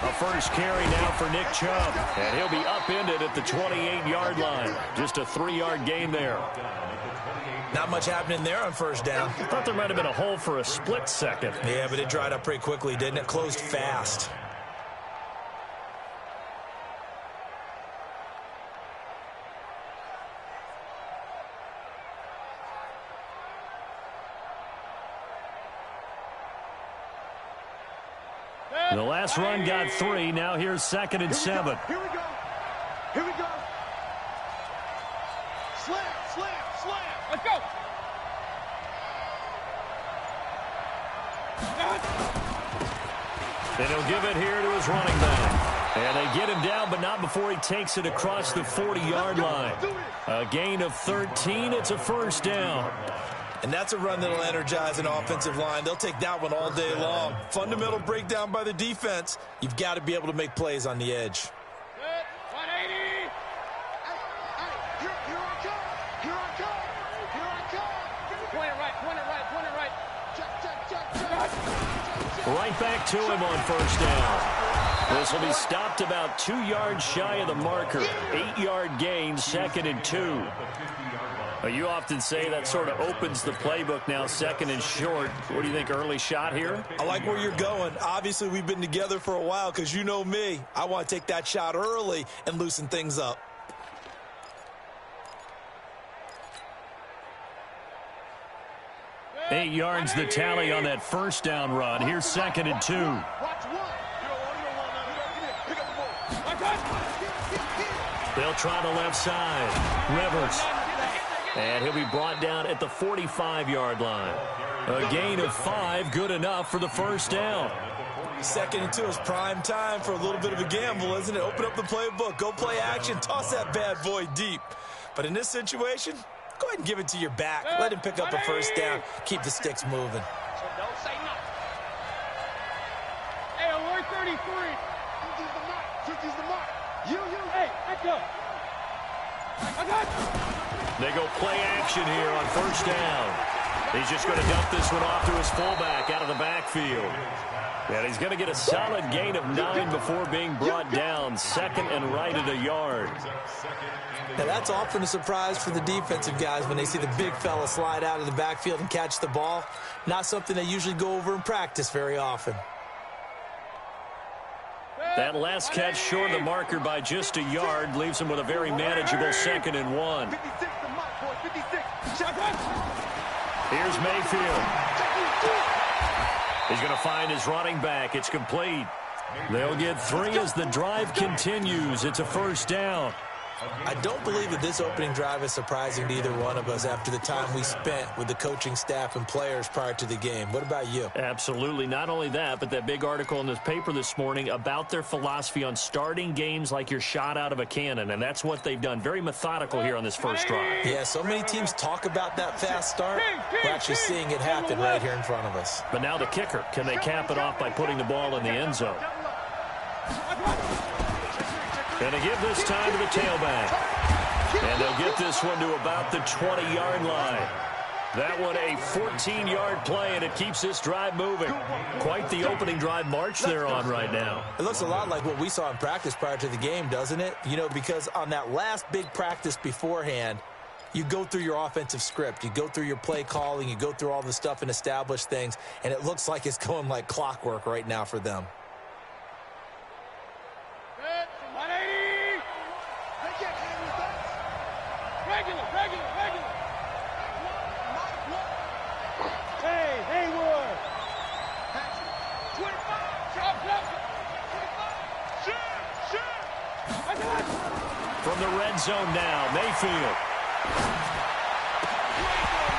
A first carry now for Nick Chubb. And he'll be upended at the 28-yard line. Just a 3-yard gain there. Not much happening there on first down. I thought there might have been a hole for a split second. Yeah, but it dried up pretty quickly, didn't it? Closed fast. The last run got 3. Now here's 2nd and 7. Here we go. Here we go. Slam, slam, slam. Let's go. And he'll give it here to his running back. And they get him down, but not before he takes it across the 40-yard line. A gain of 13. It's a first down. And that's a run that'll energize an offensive line. They'll take that one all day long. Fundamental breakdown by the defense. You've got to be able to make plays on the edge. 180. Hey, here I come. Here I come. Here I come. Point it right, point it right, point it right. Check. Right back to him on first down. This will be stopped about 2 yards shy of the marker. 8-yard gain, 2nd and 2. You often say that sort of opens the playbook now, 2nd and short. What do you think, early shot here? I like where you're going. Obviously, we've been together for a while because you know me. I want to take that shot early and loosen things up. Eight yards the tally on that first down run. Here's 2nd and 2. They'll try the left side. Rivers. And he'll be brought down at the 45-yard line. A gain of 5, good enough for the first down. 2nd and 2 is prime time for a little bit of a gamble, isn't it? Open up the playbook, go play action, toss that bad boy deep. But in this situation, go ahead and give it to your back. Let him pick up a first down. Keep the sticks moving. So don't say nothing. Hey, alert 33. Just use the mark. You. Hey, let's go. I got you. They go play action here on first down. He's just going to dump this one off to his fullback out of the backfield. And he's going to get a solid gain of 9 before being brought down. 2nd and right at a yard. Now, that's often a surprise for the defensive guys when they see the big fella slide out of the backfield and catch the ball. Not something they usually go over in practice very often. That last catch short of the marker by just a yard leaves him with a very manageable 2nd and 1. Here's Mayfield. He's going to find his running back. It's complete. They'll get 3 as the drive continues. It's a first down. I don't believe that this opening drive is surprising to either one of us after the time we spent with the coaching staff and players prior to the game. What about you? Absolutely. Not only that, but that big article in this paper this morning about their philosophy on starting games like you're shot out of a cannon, and that's what they've done. Very methodical here on this first drive. Yeah, so many teams talk about that fast start. We're actually seeing it happen right here in front of us. But now the kicker. Can they cap it off by putting the ball in the end zone? Going to give this time to the tailback. And they'll get this one to about the 20-yard line. That one a 14-yard play, and it keeps this drive moving. Quite the opening drive march they're on right now. It looks a lot like what we saw in practice prior to the game, doesn't it? You know, because on that last big practice beforehand, you go through your offensive script. You go through your play calling. You go through all the stuff and establish things, and it looks like it's going like clockwork right now for them. From the red zone now, Mayfield.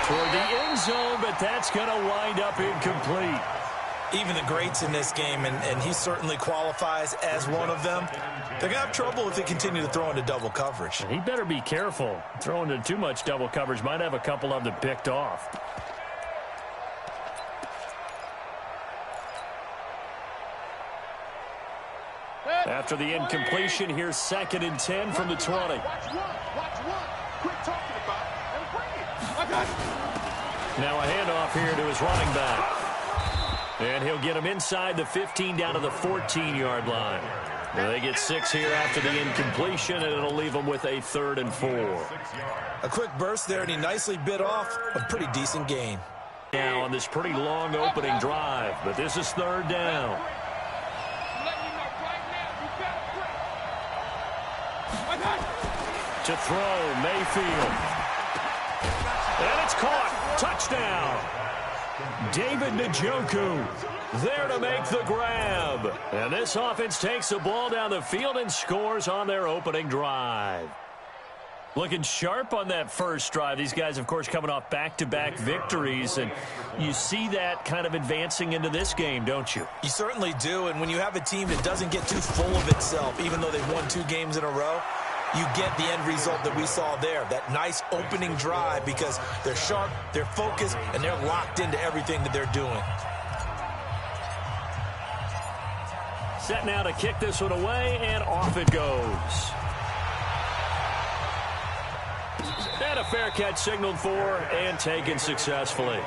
Toward the end zone, but that's going to wind up incomplete. Even the greats in this game, and he certainly qualifies as one of them, they're going to have trouble if they continue to throw into double coverage. He better be careful. Throwing into too much double coverage might have a couple of them picked off. After the incompletion, here's 2nd and 10 from the 20. Watch one. Quit talking about it and bring it. Now a handoff here to his running back. And he'll get them inside the 15 down to the 14-yard line. Well, they get 6 here after the incompletion, and it'll leave them with a 3rd and 4. A quick burst there, and he nicely bit off a pretty decent gain. Now on this pretty long opening drive, but this is 3rd down. To throw, Mayfield. And it's caught. Touchdown. David Njoku there to make the grab. And this offense takes the ball down the field and scores on their opening drive. Looking sharp on that first drive. These guys, of course, coming off back-to-back victories, and you see that kind of advancing into this game, don't you? You certainly do, and when you have a team that doesn't get too full of itself, even though they've won 2 games in a row, you get the end result that we saw there, that nice opening drive, because they're sharp, they're focused, and they're locked into everything that they're doing. Set now to kick this one away, and off it goes. And a fair catch signaled for and taken successfully.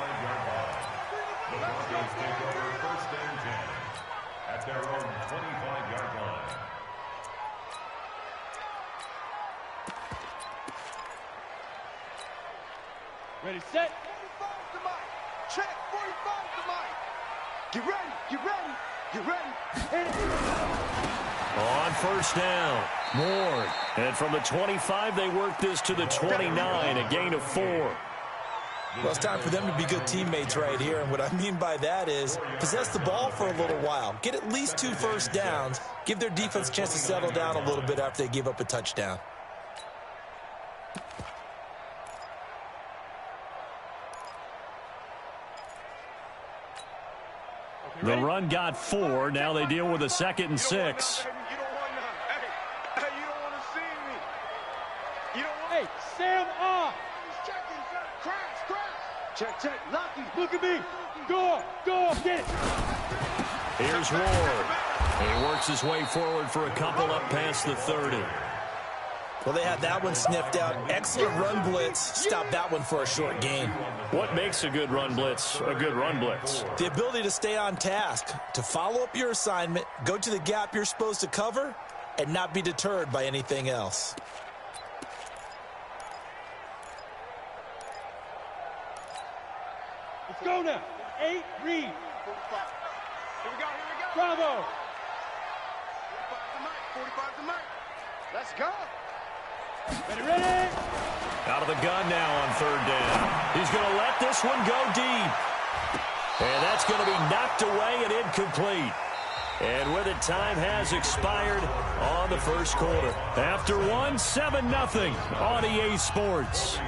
At their own 25-yard line. Ready, set. 45 to Mike. Check, 45 to Mike. Get ready, get ready, get ready. Hit it. On first down, Moore. And from the 25, they work this to the 29, a gain of 4. Well, it's time for them to be good teammates right here, and what I mean by that is possess the ball for a little while, get at least 2 first downs, give their defense a chance to settle down a little bit after they give up a touchdown. The run got 4. Now they deal with a 2nd and 6. Hey, Sam off. Check, check, Lucky, look at me. Go, get it. Here's Ward. He works his way forward for a couple up past the 30. Well, they had that one sniffed out. Excellent run blitz. Stop that one for a short gain. What makes a good run blitz a good run blitz? The ability to stay on task, to follow up your assignment, go to the gap you're supposed to cover, and not be deterred by anything else. Let's go now. 8, read. 45. Here we go. Bravo. 45 to Mike. Let's go. Ready. Out of the gun now on 3rd down. He's going to let this one go deep. And that's going to be knocked away and incomplete. And with it, time has expired on the first quarter. After 7-0 on EA Sports.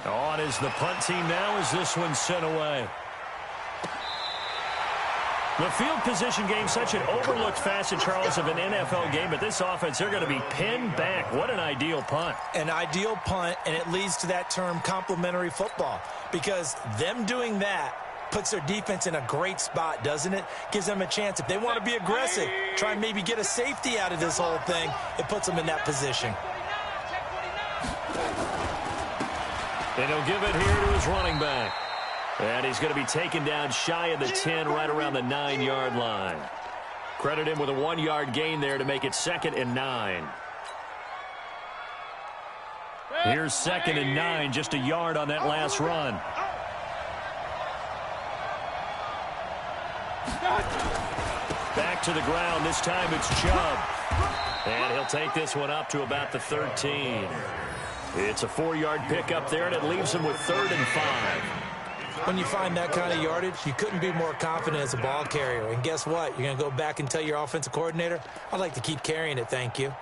On is the punt team now as this one's sent away. The field position game, such an overlooked facet, Charles, of an NFL game. But this offense, they're going to be pinned back. What an ideal punt. An ideal punt, and it leads to that term complementary football. Because them doing that puts their defense in a great spot, doesn't it? Gives them a chance. If they want to be aggressive, try and maybe get a safety out of this whole thing, it puts them in that position. And he'll give it here to his running back. And he's going to be taken down shy of the 10, right around the 9-yard line. Credit him with a 1-yard gain there to make it 2nd and 9. Here's 2nd and 9, just a yard on that last run. Back to the ground. This time it's Chubb. And he'll take this one up to about the 13. It's a 4-yard pickup there, and it leaves him with 3rd and 5. When you find that kind of yardage, you couldn't be more confident as a ball carrier. And guess what? You're going to go back and tell your offensive coordinator, I'd like to keep carrying it, thank you.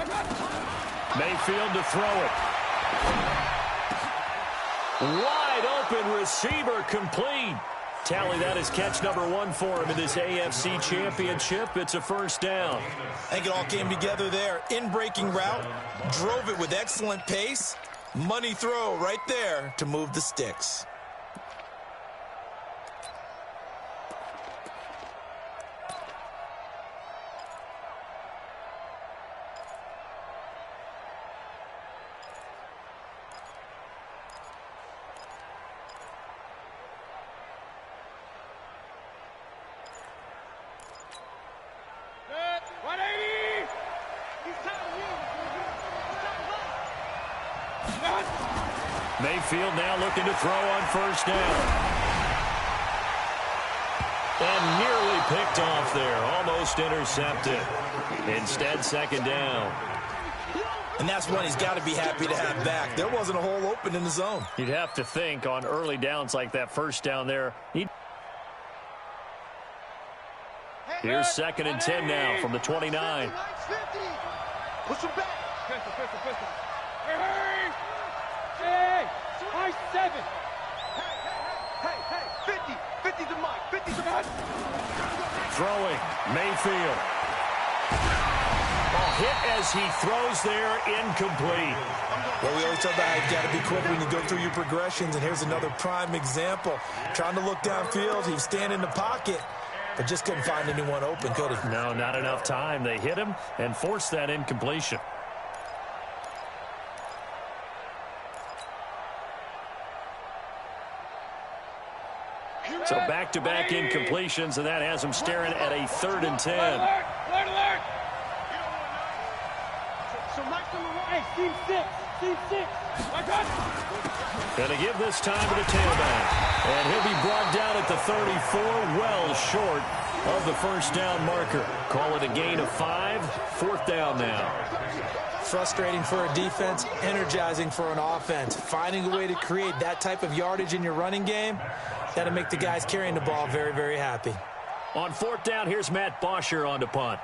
Run. Mayfield to throw it. Wide open receiver complete. Tally, that is catch number 1 for him in this AFC Championship. It's a first down. I think it all came together there. In-breaking route, drove it with excellent pace. Money throw right there to move the sticks. Mayfield now looking to throw on first down. And nearly picked off there. Almost intercepted. Instead, second down. And that's one he's got to be happy to have back. There wasn't a hole open in the zone. You'd have to think on early downs like that first down there. Here's 2nd and 10 now from the 29. Push him back. Pistol. Hey, high 7. Hey, 50. 50 to Mike. 50 to Mike. Throwing, Mayfield. A hit as he throws there, incomplete. Well, we always talk about how you've got to be quick when you go through your progressions, and here's another prime example. Trying to look downfield, he was standing in the pocket, but just couldn't find anyone open, could he? No, not enough time. They hit him and forced that incompletion. So back-to-back incompletions, and that has him staring at a 3rd and 10. Alert. So Mike's on the right. Team 6. Going to give this time to the tailback. And he'll be brought down at the 34, well short of the first down marker. Call it a gain of 5, 4th down now. Frustrating for a defense, energizing for an offense. Finding a way to create that type of yardage in your running game, that'll make the guys carrying the ball very, very happy. On 4th down, here's Matt Bosher on to punt.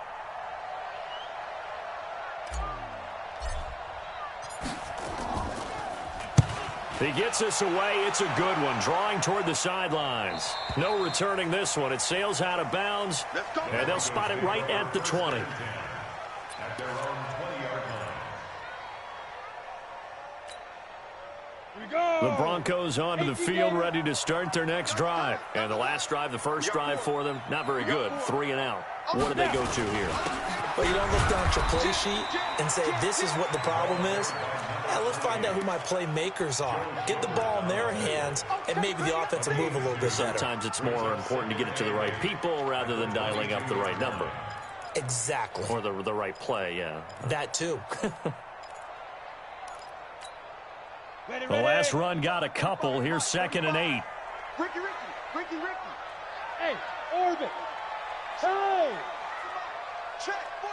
He gets us away. It's a good one. Drawing toward the sidelines. No returning this one. It sails out of bounds, and they'll spot it right at the 20. At their own 20-yard line. The Broncos onto the field, ready to start their next drive. And the last drive, the first drive for them, not very good. 3 and out. What do they go to here? Well, you don't look down at your play sheet and say, this is what the problem is. Yeah, let's find out who my playmakers are. Get the ball in their hands, and maybe the offense will move a little bit better. Sometimes it's more important to get it to the right people rather than dialing up the right number. Exactly. Or the right play, yeah. That too. The last run got a couple. Here's 2nd and 8. Ricky. Hey, orbit. Hey. Check 45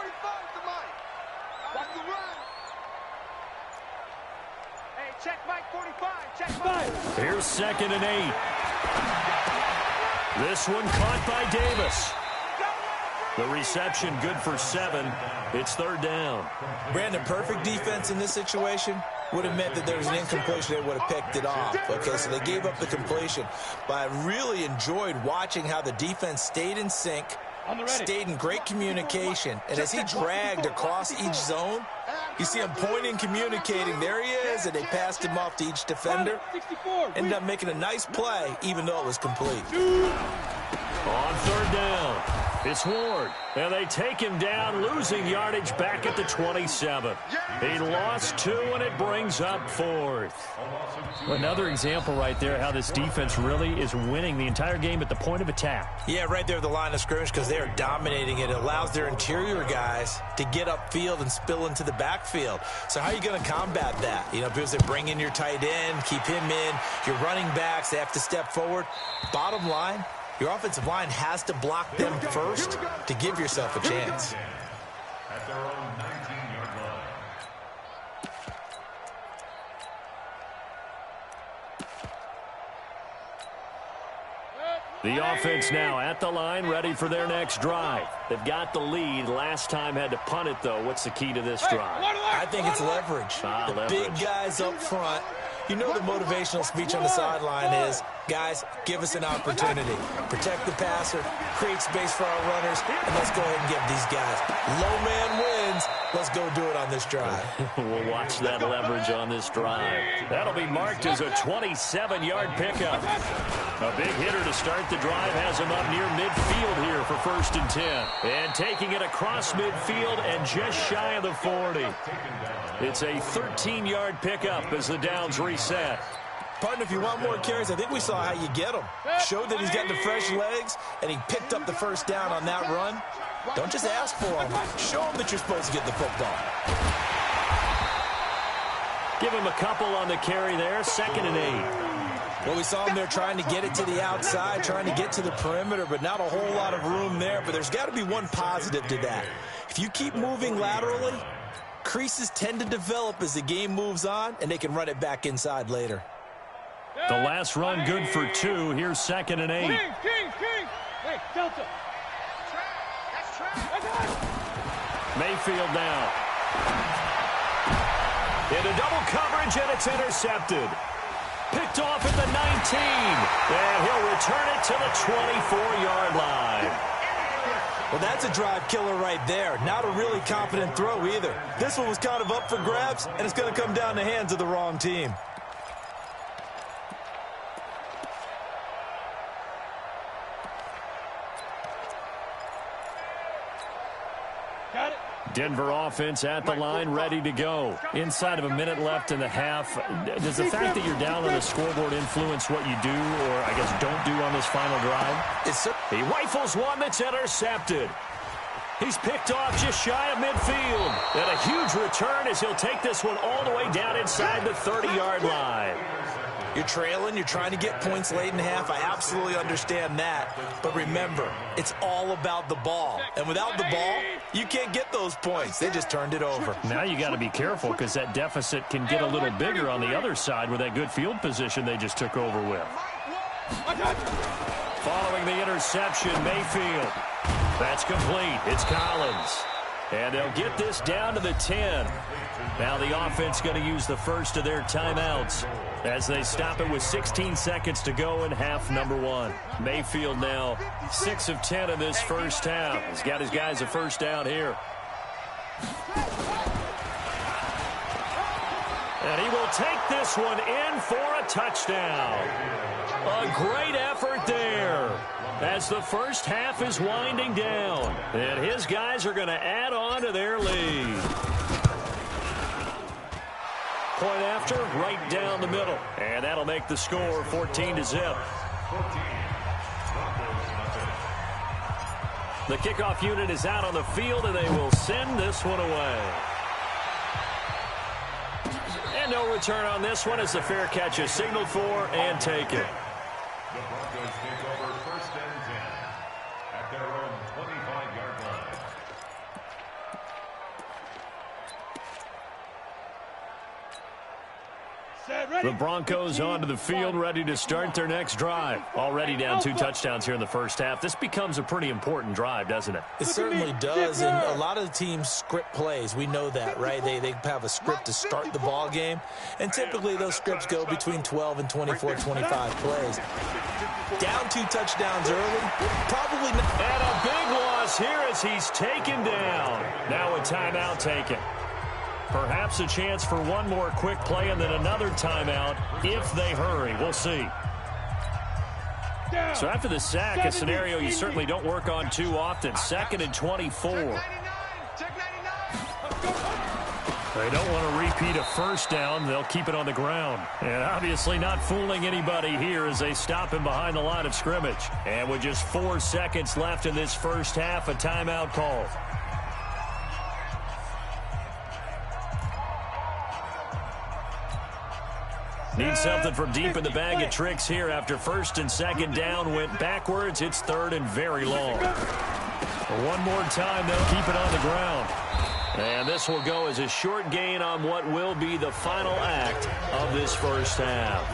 to Mike. Watch the run. Hey, check Mike 45. Check Mike. Here's 2nd and 8. This one caught by Davis. The reception good for 7. It's 3rd down. Brandon, perfect defense in this situation would have meant that there was an incompletion. They would have picked it off. Okay, so they gave up the completion. But I really enjoyed watching how the defense stayed in sync, stayed in great communication. And as he dragged across each zone, you see him pointing, communicating. There he is, and they passed him off to each defender. Ended up making a nice play, even though it was complete. On 3rd down, it's Ward. And they take him down, losing yardage back at the 27. He lost 2, and it brings up 4th. Another example right there how this defense really is winning the entire game at the point of attack. Yeah, right there at the line of scrimmage, because they are dominating it. It allows their interior guys to get upfield and spill into the backfield. So how are you going to combat that? You know, because they bring in your tight end, keep him in. Your running backs, they have to step forward. Bottom line, your offensive line has to block them first to give yourself a chance. At their own 19-yard line. The offense now at the line, ready for their next drive. They've got the lead. Last time had to punt it, though. What's the key to this drive? I think it's leverage. Leverage. Big guys up front. You know the motivational speech on the sideline is, guys, give us an opportunity. Protect the passer, create space for our runners, and let's go ahead and give these guys. Low man wins. Let's go do it on this drive. We'll watch that leverage on this drive. That'll be marked as a 27-yard pickup. A big hitter to start the drive has him up near midfield here for 1st and 10. And taking it across midfield and just shy of the 40. It's a 13-yard pickup as the downs reset. Partner, if you want more carries, I think we saw how you get them. Showed that he's got the fresh legs, and he picked up the first down on that run. Don't just ask for them. Show them that you're supposed to get the football. Give him a couple on the carry there, 2nd and 8. Well, we saw him there trying to get it to the outside, trying to get to the perimeter, but not a whole lot of room there. But there's got to be one positive to that. If you keep moving laterally, creases tend to develop as the game moves on, and they can run it back inside later. The last run good for 2. Here's 2nd and 8. King. Hey, Delta. Mayfield now. Into double coverage, and it's intercepted. Picked off at the 19. And he'll return it to the 24-yard line. Well, that's a drive killer right there. Not a really confident throw either. This one was kind of up for grabs, and it's going to come down the hands of the wrong team. Denver offense at the line, ready to go. Inside of a minute left in the half. Does the fact that you're down on the scoreboard influence what you do, or I guess don't do on this final drive? He rifles one that's intercepted. He's picked off just shy of midfield. And a huge return as he'll take this one all the way down inside the 30-yard line. You're trailing, you're trying to get points late in half. I absolutely understand that. But remember, it's all about the ball. And without the ball, you can't get those points. They just turned it over. Now you got to be careful because that deficit can get a little bigger on the other side with that good field position they just took over with. Following the interception, Mayfield. That's complete. It's Collins. And they'll get this down to the 10. Now the offense going to use the first of their timeouts as they stop it with 16 seconds to go in half number 1. Mayfield now 6 of 10 in this first half. He's got his guys a first down here. And he will take this one in for a touchdown. A great effort there as the first half is winding down. And his guys are going to add on to their lead. Point after, right down the middle. And that'll make the score 14-0. The kickoff unit is out on the field, and they will send this one away. And no return on this one as the fair catch is signaled for and taken. The Broncos take over 1st and 10 at their own 25-yard line. The Broncos onto the field, ready to start their next drive. Already down 2 touchdowns here in the first half. This becomes a pretty important drive, doesn't it? It certainly does, and a lot of the teams script plays. We know that, right? They have a script to start the ball game, and typically those scripts go between 12 and 24, 25 plays. Down 2 touchdowns early, probably not. And a big loss here as he's taken down. Now a timeout taken. Perhaps a chance for one more quick play and then another timeout if they hurry. We'll see. So after the sack, a scenario you certainly don't work on too often. 2nd and 24. They don't want to repeat a first down. They'll keep it on the ground. And obviously not fooling anybody here as they stop him behind the line of scrimmage. And with just 4 seconds left in this first half, a timeout call. Need something from deep in the bag of tricks here after 1st and 2nd down went backwards. It's 3rd and very long. One more time, they'll keep it on the ground. And this will go as a short gain on what will be the final act of this first half.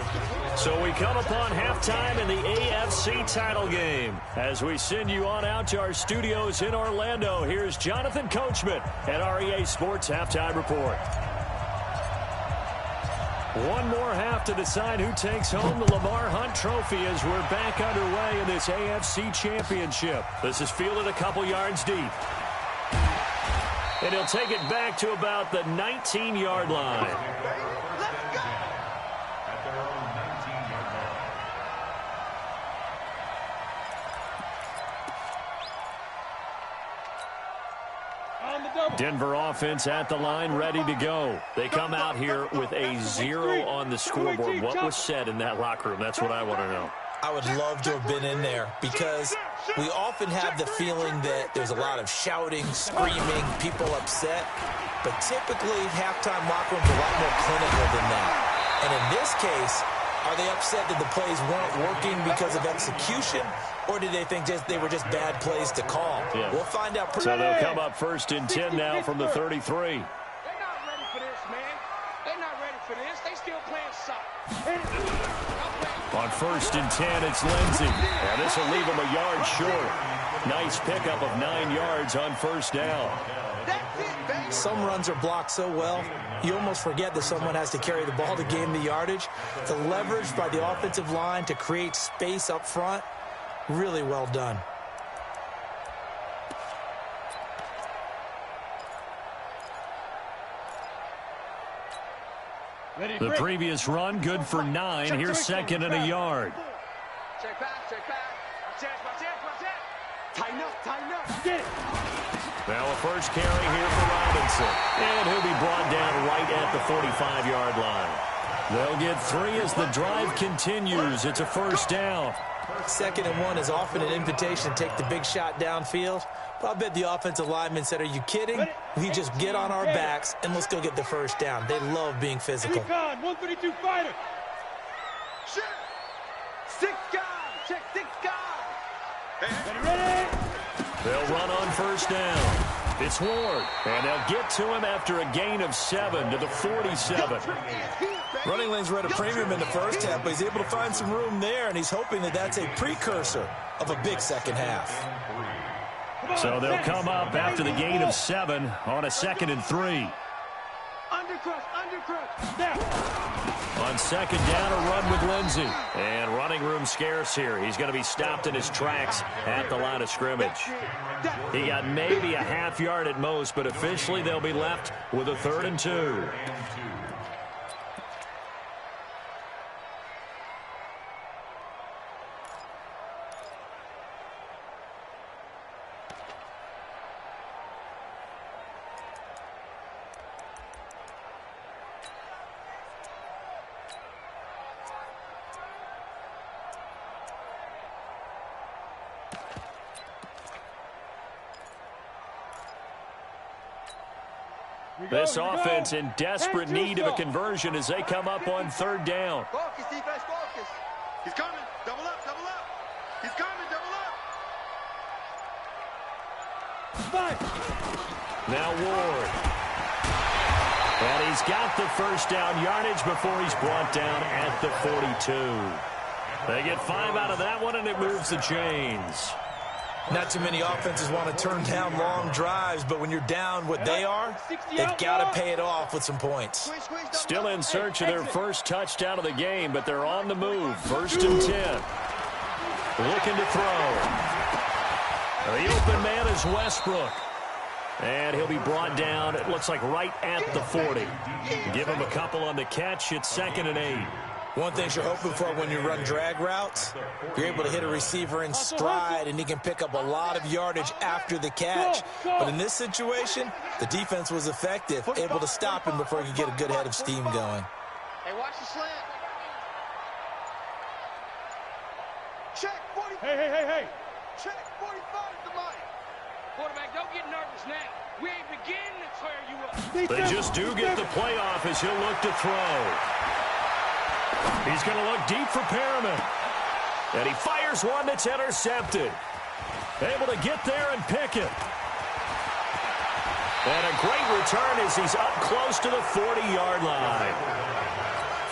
So we come upon halftime in the AFC title game. As we send you on out to our studios in Orlando, here's Jonathan Coachman at REA Sports Halftime Report. One more half to decide who takes home the Lamar Hunt Trophy as we're back underway in this AFC Championship. This is fielded a couple yards deep. And he'll take it back to about the 19-yard line. Denver offense at the line, ready to go. They come out here with a 0 on the scoreboard. What was said in that locker room? That's what I want to know. I would love to have been in there because we often have the feeling that there's a lot of shouting, screaming, people upset. But typically, halftime locker rooms are a lot more clinical than that. And in this case, are they upset that the plays weren't working because of execution, or did they think they were just bad plays to call? Yeah. We'll find out. So they'll come up 1st and 10 now from the 33. They're not ready for this, man. They're not ready for this. They still playing soccer. On 1st and 10, it's Lindsey. And this will leave him a yard short. Nice pickup of 9 yards on 1st down. Some runs are blocked so well, you almost forget that someone has to carry the ball to gain the yardage. The leverage by the offensive line to create space up front, really well done. The previous run, good for 9. Here's 2nd and a yard. Check back, check back. Tighten up, tighten up. Get it. Now a first carry here for Robinson. And he'll be brought down right at the 45-yard line. They'll get 3 as the drive continues. It's a 1st down. 2nd and 1 is often an invitation to take the big shot downfield. But I bet the offensive lineman said, are you kidding? We just get on our backs and let's go get the 1st down. They love being physical. 132 fighter. Check. 6 guys. Check 6 guys. Ready. They'll run on 1st down. It's Ward, and they'll get to him after a gain of 7 to the 47. Running lanes were at a premium in the first half, but he's able to find some room there, and he's hoping that that's a precursor of a big second half. So they'll come up after the gain of 7 on a 2nd and 3. On 2nd down, a run with Lindsey. And running room scarce here. He's going to be stopped in his tracks at the line of scrimmage. He got maybe a half yard at most, but officially they'll be left with a 3rd and 2. This offense in desperate need of a conversion as they come up on 3rd down. Focus, defense, focus. He's coming. Double up, double up. He's coming, double up. Now Ward. And he's got the 1st down yardage before he's brought down at the 42. They get 5 out of that one, and it moves the chains. Not too many offenses want to turn down long drives, but when you're down what they are, they've got to pay it off with some points. Still in search of their 1st touchdown of the game, but they're on the move. 1st and 10. Looking to throw. The open man is Westbrook. And he'll be brought down, it looks like right at the 40. Give him a couple on the catch. It's 2nd and 8. One thing you're hoping for when you run drag routes, you're able to hit a receiver in stride, and he can pick up a lot of yardage after the catch. But in this situation, the defense was effective, able to stop him before he could get a good head of steam going. Hey, watch the slant. Check 45. Hey. Check 45 to Mike. Quarterback, don't get nervous now. We ain't beginning to tear you up. They just do get the playoff as he'll look to throw. He's going to look deep for Perriman. And he fires one that's intercepted. Able to get there and pick it. And a great return as he's up close to the 40-yard line.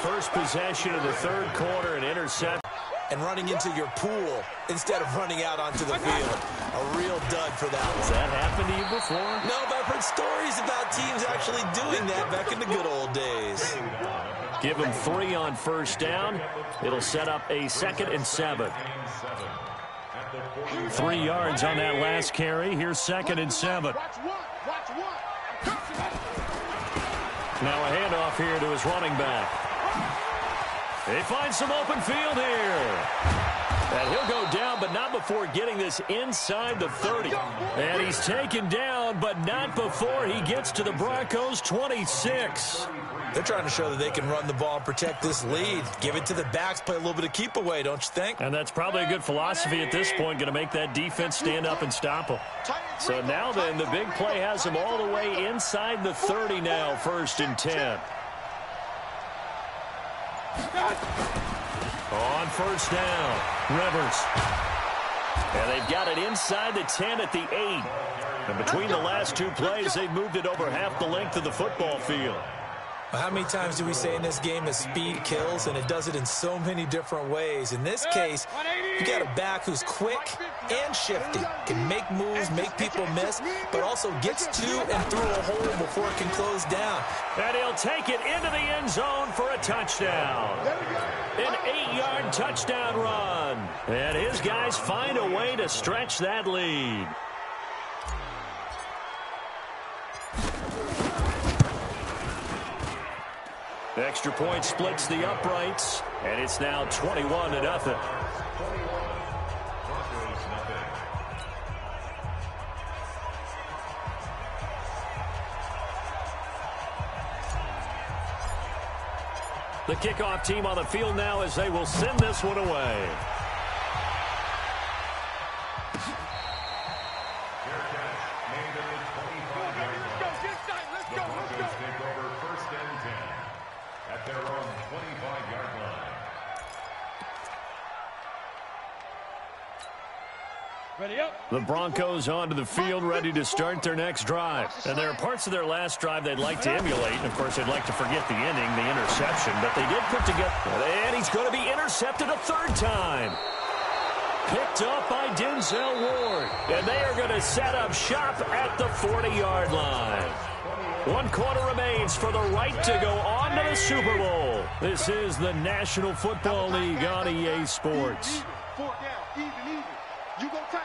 First possession of the third quarter, an intercept. And running into your pool instead of running out onto the field. A real dud for that one. Has that happened to you before? No, but I've heard stories about teams actually doing that back in the good old days. Give him 3 on first down. It'll set up a 2nd and 7. 3 yards on that last carry. Here's 2nd and 7. Now a handoff here to his running back. He finds some open field here. And he'll go down, but not before getting this inside the 30. And he's taken down, but not before he gets to the Broncos' 26. They're trying to show that they can run the ball and protect this lead. Give it to the backs, play a little bit of keep away, don't you think? And that's probably a good philosophy at this point, going to make that defense stand up and stop them. So now then, the big play has them all the way inside the 30 now, 1st and 10. On first down, Rivers. And they've got it inside the 10 at the 8. And between the last 2 plays, they've moved it over half the length of the football field. How many times do we say in this game that speed kills, and it does it in so many different ways? In this case, you got a back who's quick and shifty, can make moves, make people miss, but also gets to and through a hole before it can close down. And he'll take it into the end zone for a touchdown. An 8-yard touchdown run. And his guys find a way to stretch that lead. The extra point splits the uprights, and it's now 21-0. The kickoff team on the field now as they will send this one away. The Broncos onto the field, ready to start their next drive. And there are parts of their last drive they'd like to emulate. And, of course, they'd like to forget the ending, the interception. But they did put together. And he's going to be intercepted a 3rd time. Picked up by Denzel Ward. And they are going to set up shop at the 40-yard line. 1 quarter remains for the right to go on to the Super Bowl. This is the National Football League on EA Sports. 4 down, even. You go tight.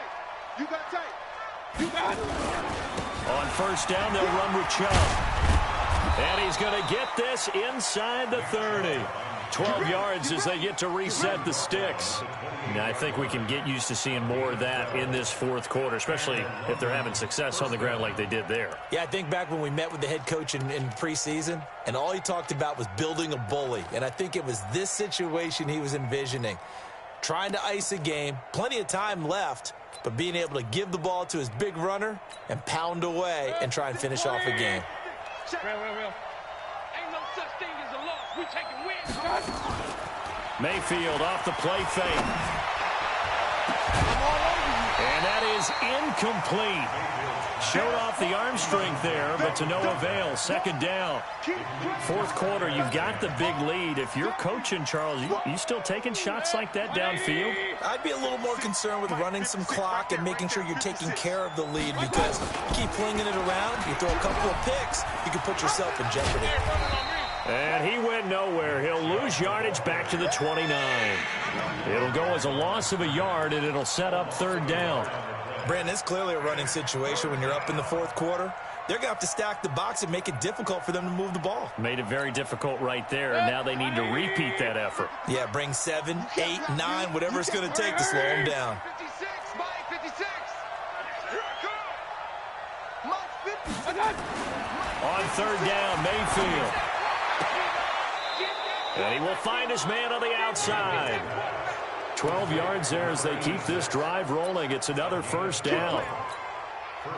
You got tight. You got it. On first down, they'll run with Chubb. And he's going to get this inside the 30. 12 yards as they get to reset the sticks. Now, I think we can get used to seeing more of that in this 4th quarter, especially if they're having success on the ground like they did there. Yeah, I think back when we met with the head coach in preseason, and all he talked about was building a bully. And I think it was this situation he was envisioning. Trying to ice a game, plenty of time left, but being able to give the ball to his big runner and pound away and try and finish off a game. Real. Ain't no such thing as a loss. We taking wins. Mayfield off the play fake. And that is incomplete. Showed off the arm strength there, but to no avail. 2nd down. 4th quarter, you've got the big lead. If you're coaching, Charles, you still taking shots like that downfield? I'd be a little more concerned with running some clock and making sure you're taking care of the lead, because you keep flinging it around, you throw a couple of picks, you can put yourself in jeopardy. And he went nowhere. He'll lose yardage back to the 29. It'll go as a loss of a yard, and it'll set up 3rd down. Brandon, it's clearly a running situation when you're up in the 4th quarter. They're going to have to stack the box and make it difficult for them to move the ball. Made it very difficult right there, and now they need to repeat that effort. Yeah, bring 7, 8, 9, whatever it's going to take to slow them down. 56, Mike, 56. Here I come. Mike, 50. On 3rd down, Mayfield. And he will find his man on the outside. 12 yards there as they keep this drive rolling. It's another 1st down.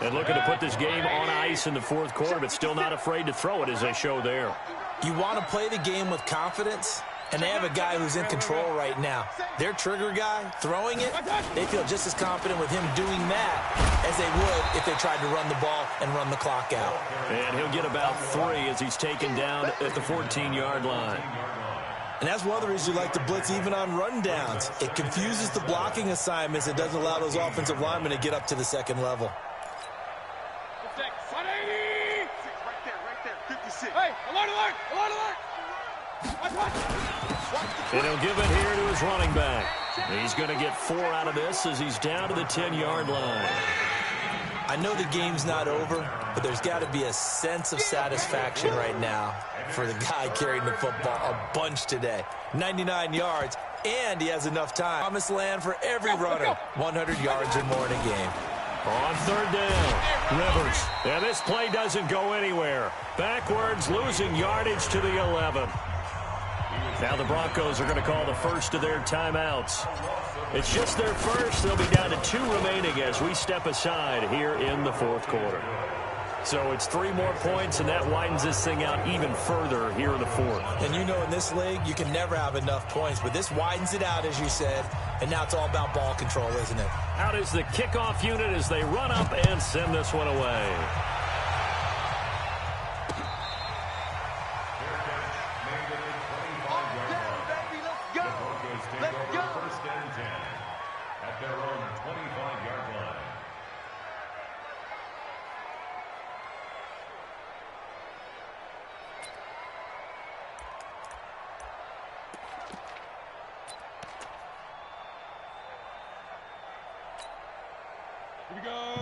And looking to put this game on ice in the 4th quarter, but still not afraid to throw it as they show there. You want to play the game with confidence, and they have a guy who's in control right now. Their trigger guy, throwing it, they feel just as confident with him doing that as they would if they tried to run the ball and run the clock out. And he'll get about 3 as he's taken down at the 14-yard line. And that's one of the reasons you like to blitz even on rundowns. It confuses the blocking assignments. It doesn't allow those offensive linemen to get up to the second level. 180! Right there, 56. Hey, alert! And he'll give it here to his running back. He's going to get 4 out of this as he's down to the 10-yard line. I know the game's not over, but there's got to be a sense of satisfaction right now for the guy carrying the football a bunch today. 99 yards, and he has enough time. Promised land for every runner. 100 yards or more in a game. On third down, Rivers. And this play doesn't go anywhere. Backwards, losing yardage to the 11. Now the Broncos are going to call the first of their timeouts. It's just their first. They'll be down to 2 remaining as we step aside here in the fourth quarter. So it's 3 more points, and that widens this thing out even further here in the fourth. And you know in this league, you can never have enough points, but this widens it out, as you said, and now it's all about ball control, isn't it? Out is the kickoff unit as they run up and send this one away.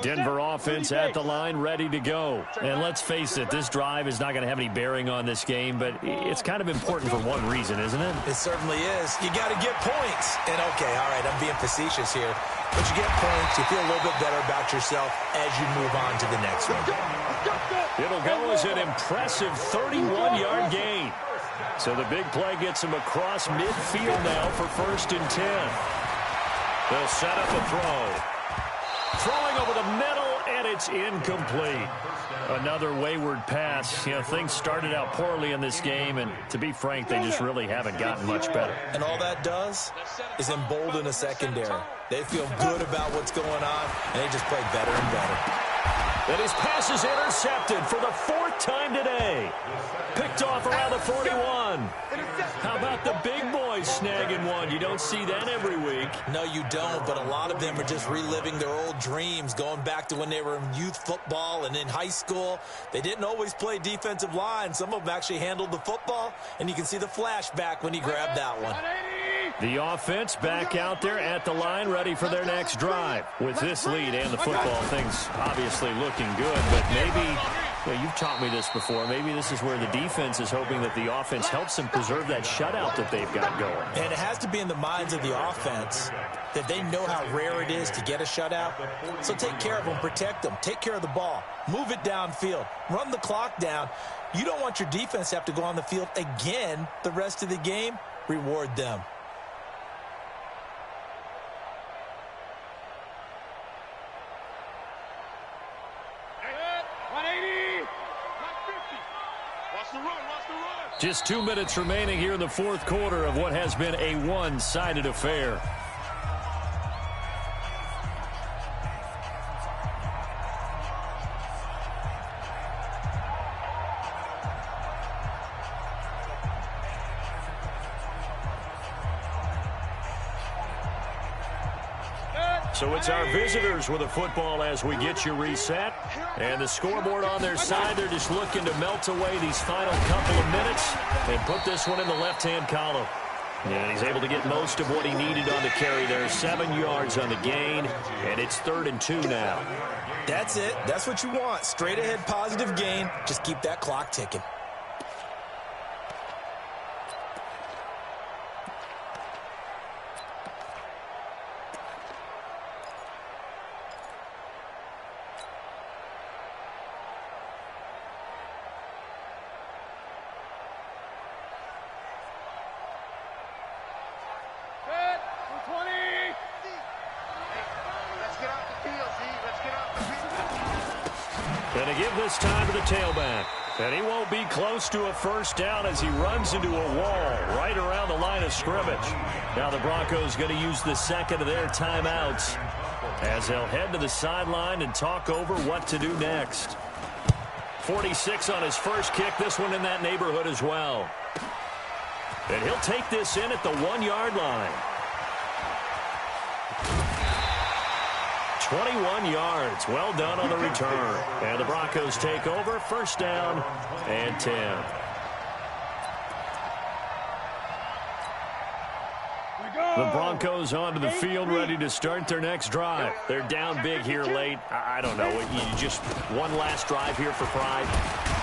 Denver offense at the line, ready to go. And let's face it, this drive is not going to have any bearing on this game, but it's kind of important for one reason, isn't it? It certainly is. You got to get points. And, okay, all right, I'm being facetious here. But you get points, you feel a little bit better about yourself as you move on to the next one. It'll go as an impressive 31-yard gain. So the big play gets him across midfield now for 1st and 10. They'll set up a throw. Throwing over the middle, and it's incomplete. Another wayward pass. You know, things started out poorly in this game, and to be frank, they just really haven't gotten much better. And all that does is embolden a secondary. They feel good about what's going on, and they just play better and better. And his pass is intercepted for the 4th time today. Picked off around the 41. How about the big boys snagging one? You don't see that every week. No, you don't, but a lot of them are just reliving their old dreams, going back to when they were in youth football and in high school. They didn't always play defensive line. Some of them actually handled the football, and you can see the flashback when he grabbed that one. The offense back out there at the line, ready for their next drive. With this lead and the football, things obviously looking good, but maybe, you know, you've taught me this before, maybe this is where the defense is hoping that the offense helps them preserve that shutout that they've got going. And it has to be in the minds of the offense that they know how rare it is to get a shutout. So take care of them, protect them, take care of the ball, move it downfield, run the clock down. You don't want your defense to have to go on the field again the rest of the game. Reward them. Just 2 minutes remaining here in the fourth quarter of what has been a one-sided affair. So it's our visitors with a football as we get you reset. And the scoreboard on their side, they're just looking to melt away these final couple of minutes and put this one in the left-hand column. And he's able to get most of what he needed on the carry there. 7 yards on the gain, and it's 3rd and 2 now. That's it. That's what you want. Straight ahead positive gain. Just keep that clock ticking. And to give this time to the tailback. And he won't be close to a first down as he runs into a wall right around the line of scrimmage. Now the Broncos going to use the second of their timeouts as they'll head to the sideline and talk over what to do next. 46 on his first kick. This one in that neighborhood as well. And he'll take this in at the 1-yard line. 21 yards. Well done on the return. And the Broncos take over. First down and 10. The Broncos onto the field, ready to start their next drive. They're down big here late. I don't know. You just one last drive here for pride.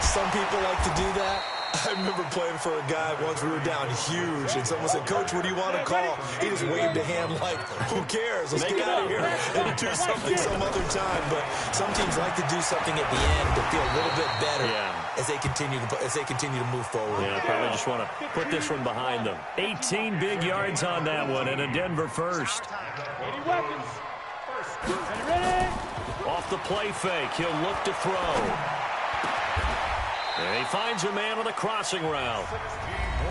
Some people like to do that. I remember playing for a guy once. We were down huge, and someone said, "Coach, what do you want to call?" He just waved a hand like, "Who cares? Let's get out of here and do something some other time." But some teams like to do something at the end to feel a little bit better as they continue to move forward. Yeah, probably just want to put this one behind them. 18 big yards on that one, and a Denver first. 80 weapons. Ready? Off the play fake, he'll look to throw. And he finds a man on the crossing route.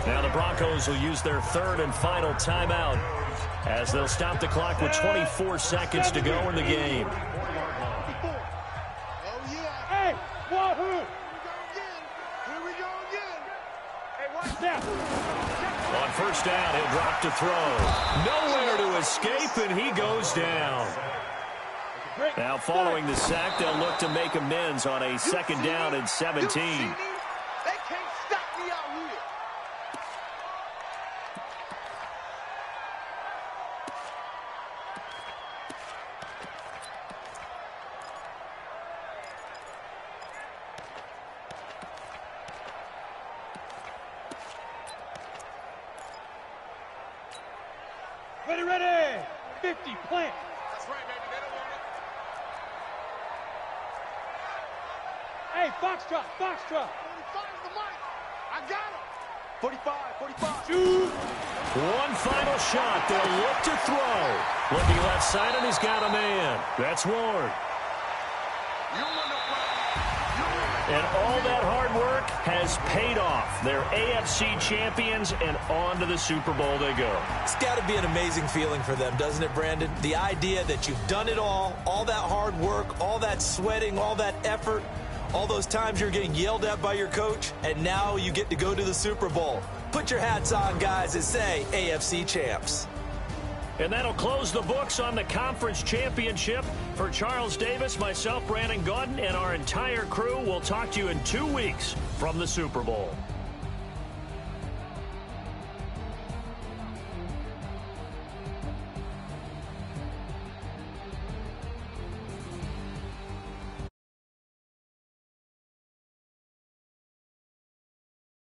Now the Broncos will use their third and final timeout as they'll stop the clock with 24 seconds to go in the game. Oh, yeah. Hey, Wahoo! Here we go again. Hey, watch that. On first down, he'll drop to throw. Nowhere to escape, and he goes down. Now, following the sack, they'll look to make amends on a second down and 17. They can't stop me out here. Ready. 50, plant. That's right, baby. They don't want it. Hey, Foxtrot. 45 the mic. I got him. 45. Shoot. One final shot. They'll look to throw. Looking left side, and he's got a man. That's Ward. You don't want no problem. And all that hard work has paid off. They're AFC champions, and on to the Super Bowl they go. It's got to be an amazing feeling for them, doesn't it, Brandon? The idea that you've done it all that hard work, all that sweating, all that effort, all those times you're getting yelled at by your coach, and now you get to go to the Super Bowl. Put your hats on, guys, and say AFC champs. And that'll close the books on the conference championship. For Charles Davis, myself, Brandon Gaudin, and our entire crew, we'll talk to you in 2 weeks from the Super Bowl.